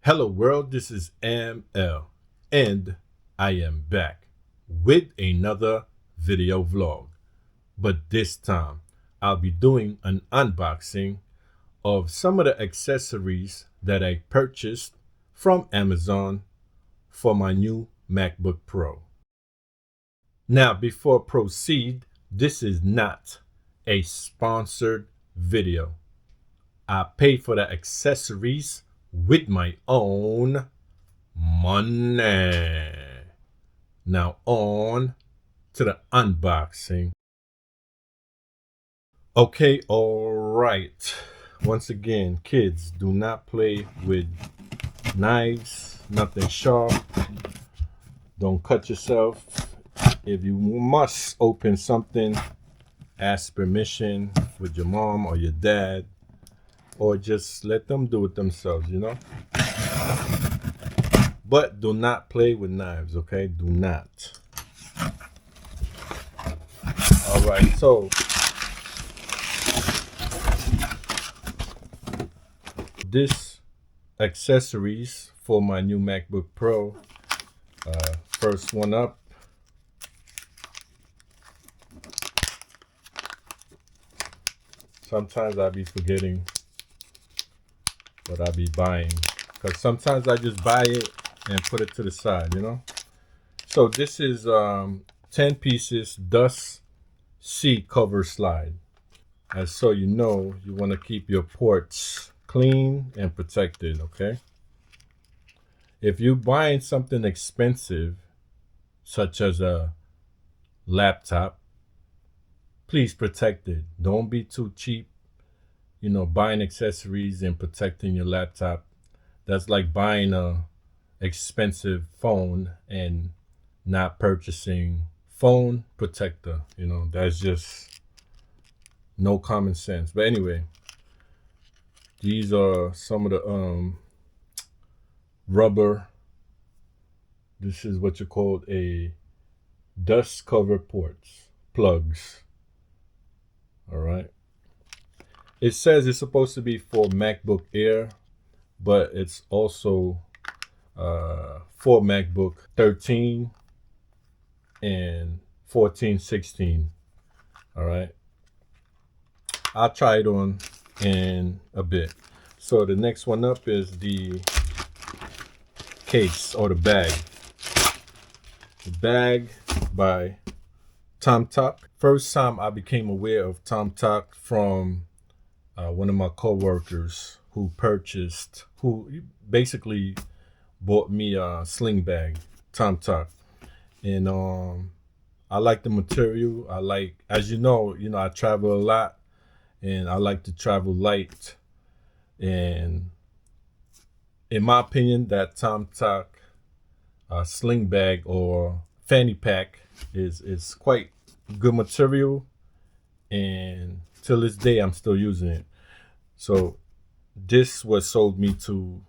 Hello world, this is ML and I am back with another video vlog. But this time I'll be doing an unboxing of some of the accessories that I purchased from Amazon for my new MacBook Pro. Now before I proceed, this is not a sponsored video. I paid for the accessories with my own money. Now on to the unboxing. Okay, all right. Once again, kids, do not play with knives, nothing sharp. Don't cut yourself. If you must open something, ask permission with your mom or your dad, or just let them do it themselves, you know? But do not play with knives, okay? Do not. All right, so this accessories for my new MacBook Pro. First one up. Sometimes I be forgetting what I be buying, because sometimes I just buy it and put it to the side, you know. So this is 10 pieces DOSOS C cover slide. And so you know, you want to keep your ports clean and protected, okay? If you're buying something expensive, such as a laptop, please protect it. Don't be too cheap. You know, buying accessories and protecting your laptop, that's like buying a expensive phone and not purchasing phone protector. You know, that's just no common sense. But anyway, these are some of the rubber. This is what you call a dust cover ports, plugs. All right. It says it's supposed to be for MacBook Air, but it's also for MacBook 13 and 14, 16. All right. I'll try it on in a bit. So the next one up is the case or the bag. The bag by TomTok. First time I became aware of TomTok from one of my co-workers who basically bought me a sling bag, TomTok. And I like the material. I like, as you know, I travel a lot and I like to travel light. And in my opinion, that TomTok sling bag or fanny pack is quite good material, and till this day I'm still using it. So this was sold me to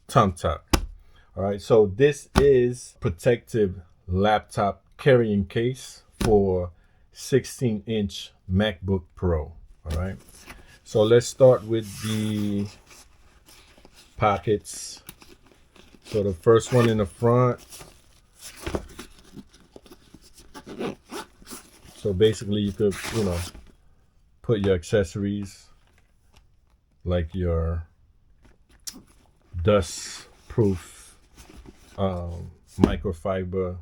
TomTok. All right, so this is protective laptop carrying case for 16-inch MacBook Pro. All right, so let's start with the pockets. So the first one in the front. So basically you could, put your accessories like your dust proof microfiber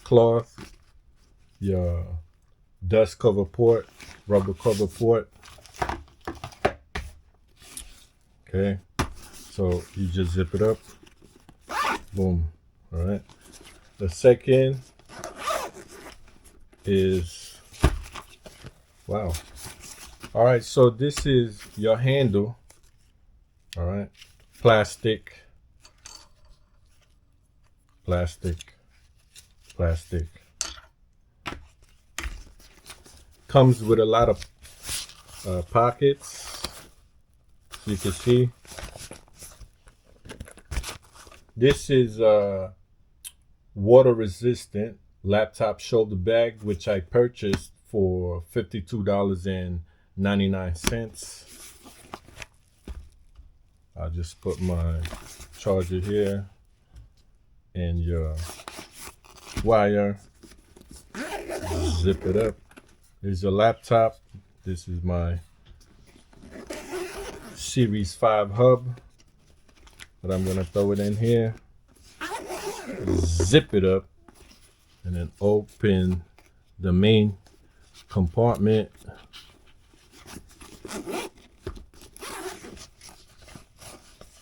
cloth, your dust cover port, rubber cover port. Okay, so you just zip it up, boom. All right, the second is, wow. All right, so this is your handle. All right, plastic. Comes with a lot of pockets, you can see. This is water resistant laptop shoulder bag, which I purchased for $52.99. I just put my charger here and your wire, zip it up. Here's your laptop. This is my Series 5 hub, but I'm gonna throw it in here, zip it up, and then open the main compartment.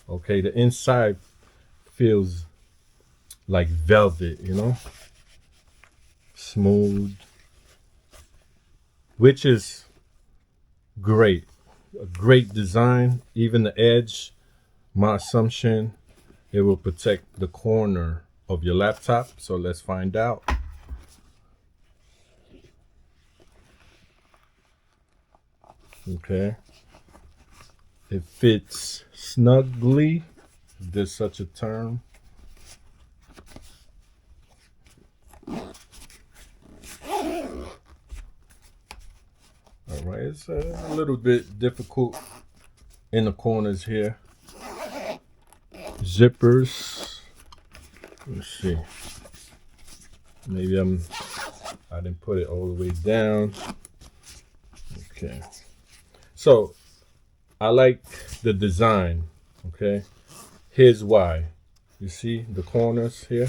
Okay, the inside feels like velvet, you know, smooth, which is great. A great design. Even the edge, my assumption, it will protect the corner of your laptop. So let's find out. Okay, it fits snugly, if there's such a term. All right, it's a little bit difficult in the corners here. Zippers. Let's see. Maybe I didn't put it all the way down. Okay. So I like the design. Okay. Here's why. You see the corners here?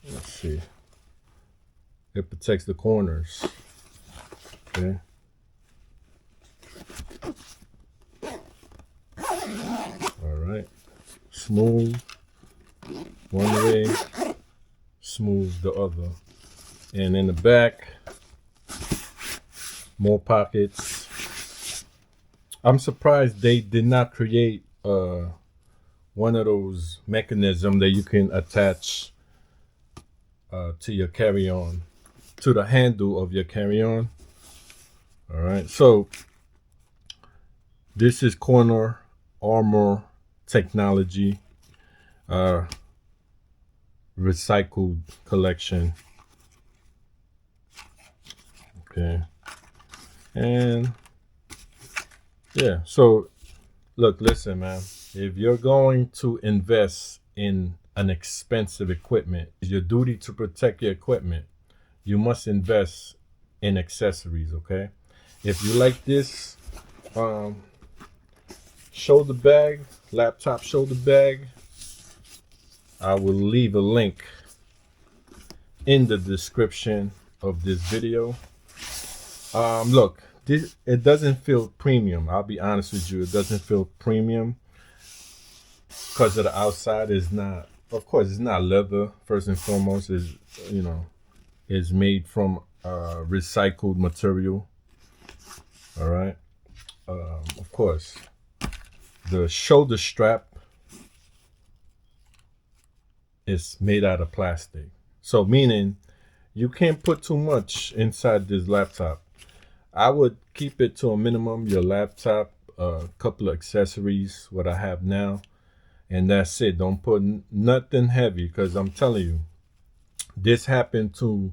Let's see. It protects the corners. Okay. All right. Smooth one way, smooth the other. And in the back, more pockets. I'm surprised they did not create one of those mechanisms that you can attach to your carry-on, to the handle of your carry-on. All right, so this is Corner Armor Technology recycled collection. Okay, and yeah, so look, listen, man, if you're going to invest in an expensive equipment, it's your duty to protect your equipment. You must invest in accessories. Okay, if you like this shoulder bag, laptop shoulder bag, I will leave a link in the description of this video. Look, it doesn't feel premium. I'll be honest with you, it doesn't feel premium because of the outside. Is not, of course, it's not leather. First and foremost, is, you know, is made from recycled material. All right. Of course, the shoulder strap is made out of plastic. So meaning you can't put too much inside this laptop. I would keep it to a minimum. Your laptop, a couple of accessories, what I have now, and that's it. Don't put nothing heavy, because I'm telling you, this happened to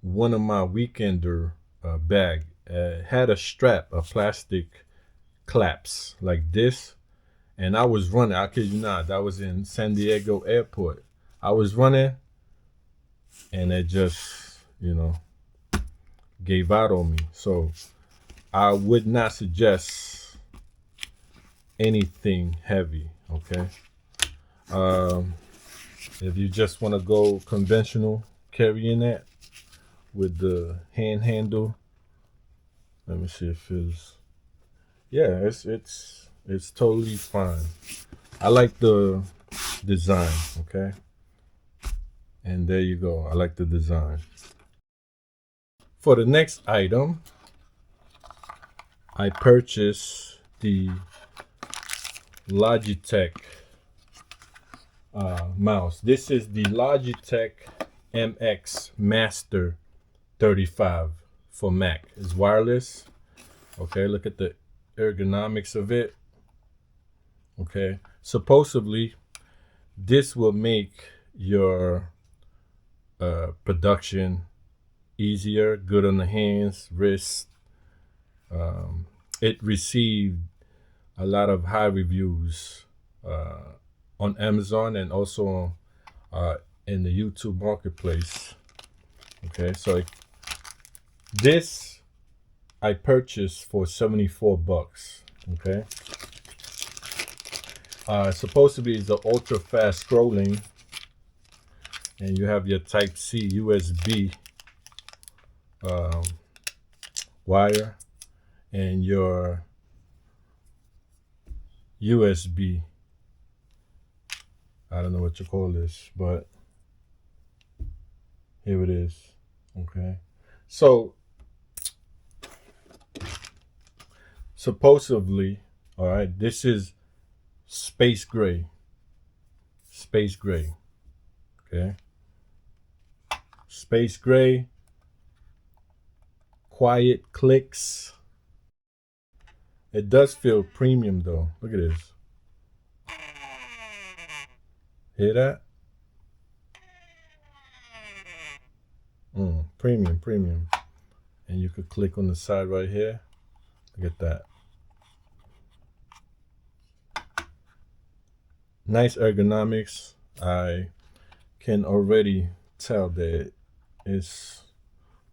one of my weekender bag. Had a strap, a plastic claps like this, and I was running. I kid you not, that was in San Diego airport. I was running, and it just, you know, gave out on me. So I would not suggest anything heavy. Okay. If you just want to go conventional carrying that with the hand handle, let me see if it's, yeah, it's totally fine. I like the design. Okay, and there you go. I like the design. For the next item, I purchased the Logitech mouse. This is the Logitech MX Master 35 for Mac. It's wireless. Okay, look at the ergonomics of it. Okay, supposedly this will make your production easier, good on the hands, wrists. It received a lot of high reviews on Amazon and also in the YouTube marketplace. Okay, so this I purchased for 74 bucks. Okay, supposed to be the ultra fast scrolling, and you have your Type C USB wire and your USB. I don't know what you call this, but here it is. Okay, so supposedly, all right, this is space gray. Space gray. Okay, space gray. Quiet clicks. It does feel premium though. Look at this. Hear that? Premium, premium. And you could click on the side right here. Look at that. Nice ergonomics. I can already tell that it's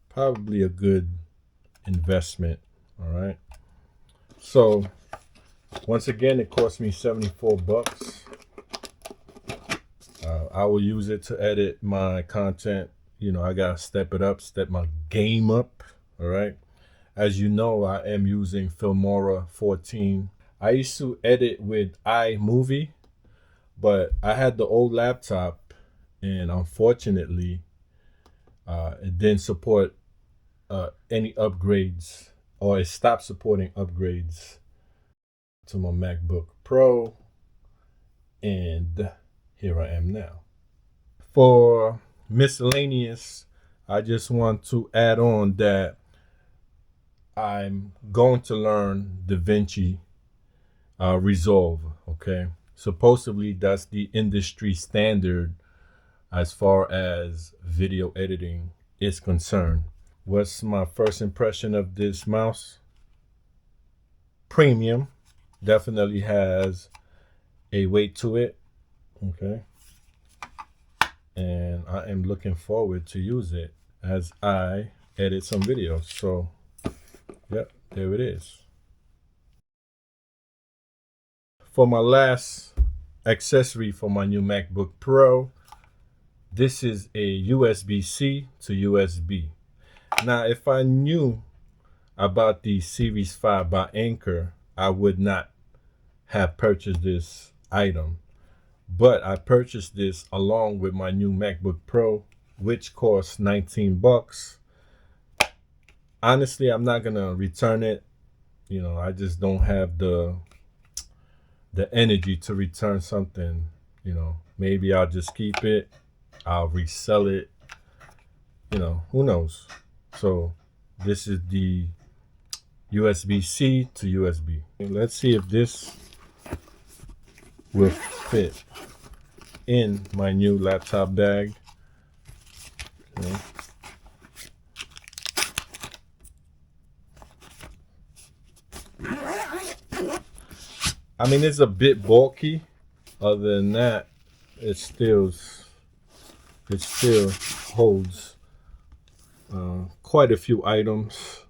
probably a good investment. All right. So once again, it cost me 74 bucks. I will use it to edit my content. You know, I gotta step it up, step my game up. All right. As you know, I am using Filmora 14. I used to edit with iMovie, but I had the old laptop, and unfortunately, it didn't support any upgrades, or it stopped supporting upgrades to my MacBook Pro, and here I am now. For miscellaneous, I just want to add on that I'm going to learn DaVinci Resolve. Okay, supposedly that's the industry standard as far as video editing is concerned. What's my first impression of this mouse? Premium. Definitely has a weight to it. Okay, and I am looking forward to use it as I edit some videos. So yep, there it is. For my last accessory for my new MacBook Pro, this is a USB-C to USB. Now, if I knew about the Series 5 by Anker, I would not have purchased this item. But I purchased this along with my new MacBook Pro, which costs 19 bucks. Honestly, I'm not gonna return it. You know, I just don't have the energy to return something. You know, maybe I'll just keep it. I'll resell it. You know, who knows? So this is the USB-C to USB. Let's see if this will fit in my new laptop bag. Okay. I mean, it's a bit bulky. Other than that, it still holds quite a few items.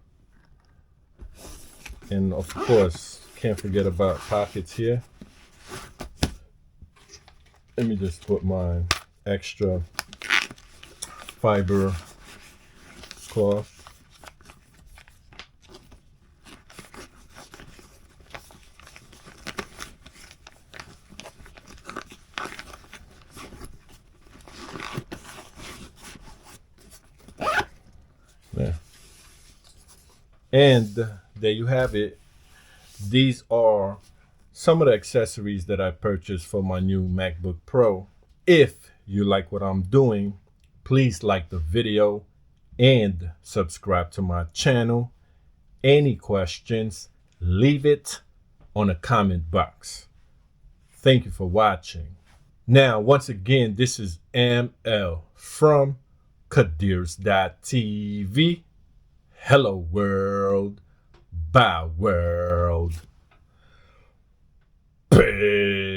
And of course, can't forget about pockets here. Let me just put my extra fiber cloth. There. And there you have it. These are some of the accessories that I purchased for my new MacBook Pro. If you like what I'm doing, please like the video and subscribe to my channel. Any questions, leave it on the comment box. Thank you for watching. Now, once again, this is ML from KadeersTV. Hello world, bye world. Hey.